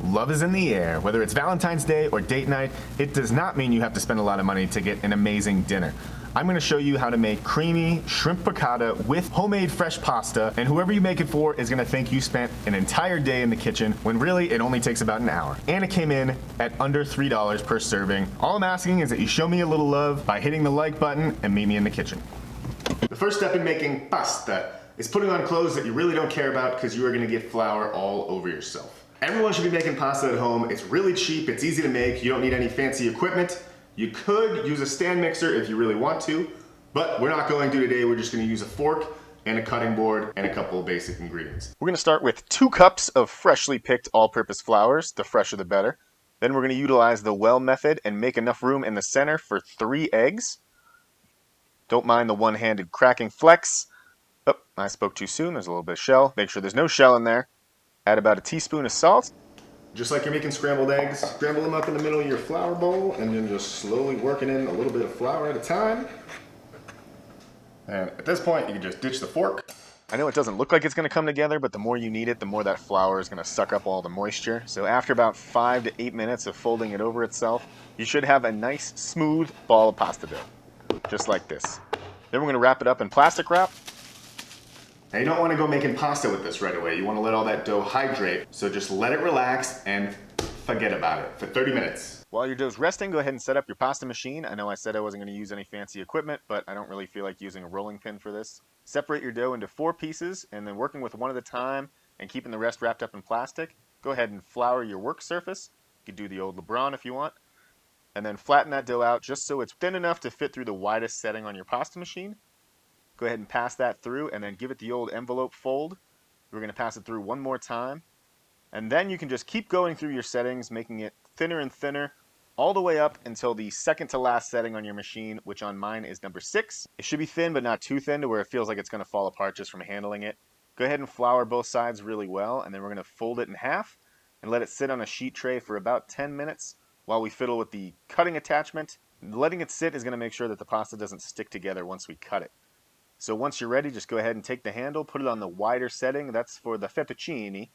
Love is in the air. Whether it's Valentine's Day or date night, it does not mean you have to spend a lot of money to get an amazing dinner. I'm going to show you how to make creamy shrimp piccata with homemade fresh pasta, and whoever you make it for is going to think you spent an entire day in the kitchen when really it only takes about an hour. And it came in at under $3 per serving. All I'm asking is that you show me a little love by hitting the like button and meet me in the kitchen. The first step in making pasta is putting on clothes that you really don't care about because you are going to get flour all over yourself. Everyone should be making pasta at home. It's really cheap, it's easy to make, you don't need any fancy equipment. You could use a stand mixer if you really want to, but we're not going to today. We're just going to use a fork and a cutting board and a couple of basic ingredients. We're going to start with 2 cups of freshly picked all-purpose flours, the fresher the better. Then we're going to utilize the well method and make enough room in the center for 3 eggs. Don't mind the one-handed cracking flex. Oh, I spoke too soon, there's a little bit of shell. Make sure there's no shell in there. Add about a teaspoon of salt. Just like you're making scrambled eggs, scramble them up in the middle of your flour bowl and then just slowly working in a little bit of flour at a time. And at this point, you can just ditch the fork. I know it doesn't look like it's going to come together, but the more you knead it, the more that flour is going to suck up all the moisture. So after about 5 to 8 minutes of folding it over itself, you should have a nice, smooth ball of pasta dough, just like this. Then we're going to wrap it up in plastic wrap. Now you don't want to go making pasta with this right away. You want to let all that dough hydrate. So just let it relax and forget about it for 30 minutes. While your dough's resting, go ahead and set up your pasta machine. I know I said I wasn't going to use any fancy equipment, but I don't really feel like using a rolling pin for this. Separate your dough into 4 pieces, and then working with one at a time and keeping the rest wrapped up in plastic, go ahead and flour your work surface. You could do the old LeBron if you want. And then flatten that dough out just so it's thin enough to fit through the widest setting on your pasta machine. Go ahead and pass that through and then give it the old envelope fold. We're going to pass it through one more time. And then you can just keep going through your settings, making it thinner and thinner, all the way up until the second to last setting on your machine, which on mine is number 6. It should be thin, but not too thin to where it feels like it's going to fall apart just from handling it. Go ahead and flour both sides really well, and then we're going to fold it in half and let it sit on a sheet tray for about 10 minutes while we fiddle with the cutting attachment. Letting it sit is going to make sure that the pasta doesn't stick together once we cut it. So once you're ready, just go ahead and take the handle, put it on the wider setting, that's for the fettuccine,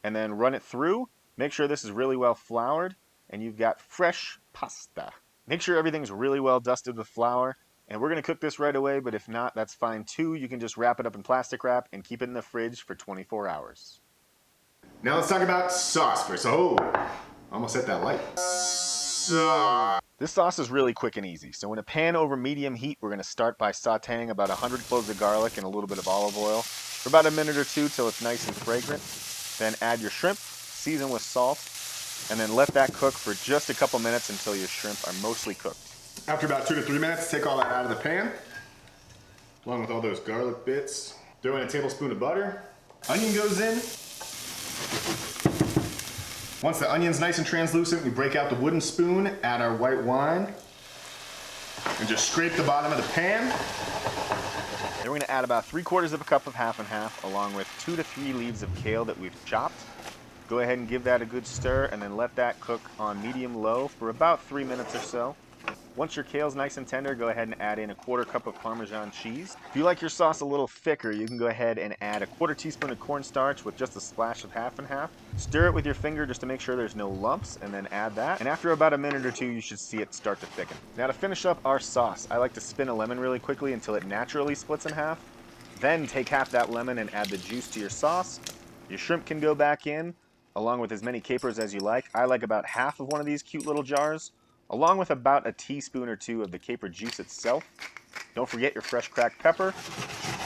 and then run it through. Make sure this is really well floured, and you've got fresh pasta. Make sure everything's really well dusted with flour, and we're going to cook this right away, but if not, that's fine too. You can just wrap it up in plastic wrap and keep it in the fridge for 24 hours. Now let's talk about sauce first. Oh, almost hit that light. This sauce is really quick and easy. So in a pan over medium heat, we're going to start by sauteing about 100 cloves of garlic and a little bit of olive oil for about a minute or 2 till it's nice and fragrant. Then add your shrimp, season with salt, and then let that cook for just a couple minutes until your shrimp are mostly cooked. After about 2 to 3 minutes, take all that out of the pan, along with all those garlic bits. Throw in a tablespoon of butter. Onion goes in. Once the onion's nice and translucent, we break out the wooden spoon, add our white wine, and just scrape the bottom of the pan. Then we're going to add about 3/4 of a cup of half and half, along with 2 to 3 leaves of kale that we've chopped. Go ahead and give that a good stir, and then let that cook on medium-low for about 3 minutes or so. Once your kale's nice and tender, go ahead and add in a 1/4 cup of Parmesan cheese. If you like your sauce a little thicker, you can go ahead and add a 1/4 teaspoon of cornstarch with just a splash of half and half. Stir it with your finger just to make sure there's no lumps, and then add that. And after about a minute or 2, you should see it start to thicken. Now to finish up our sauce, I like to spin a lemon really quickly until it naturally splits in half. Then take half that lemon and add the juice to your sauce. Your shrimp can go back in, along with as many capers as you like. I like about half of one of these cute little jars, along with about a teaspoon or 2 of the caper juice itself. Don't forget your fresh cracked pepper.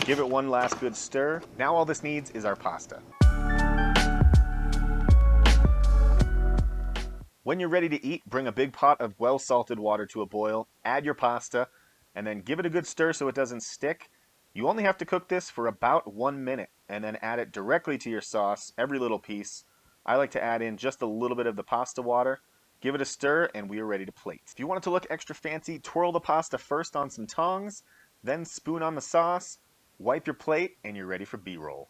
Give it one last good stir. Now all this needs is our pasta. When you're ready to eat, bring a big pot of well-salted water to a boil, add your pasta, and then give it a good stir so it doesn't stick. You only have to cook this for about 1 minute, and then add it directly to your sauce, every little piece. I like to add in just a little bit of the pasta water. Give it a stir, and we are ready to plate. If you want it to look extra fancy, twirl the pasta first on some tongs, then spoon on the sauce, wipe your plate, and you're ready for B-roll.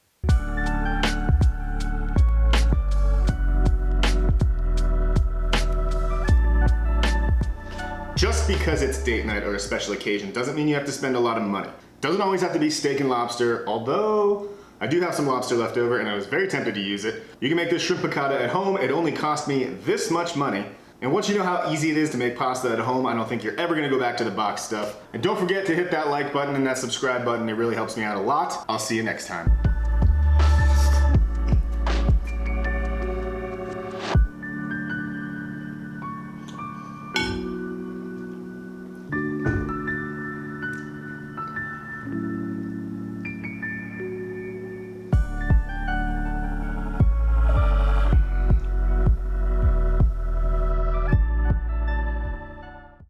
Just because it's date night or a special occasion doesn't mean you have to spend a lot of money. Doesn't always have to be steak and lobster, although I do have some lobster left over and I was very tempted to use it. You can make this shrimp piccata at home. It only cost me this much money. And once you know how easy it is to make pasta at home, I don't think you're ever gonna go back to the box stuff. And don't forget to hit that like button and that subscribe button. It really helps me out a lot. I'll see you next time.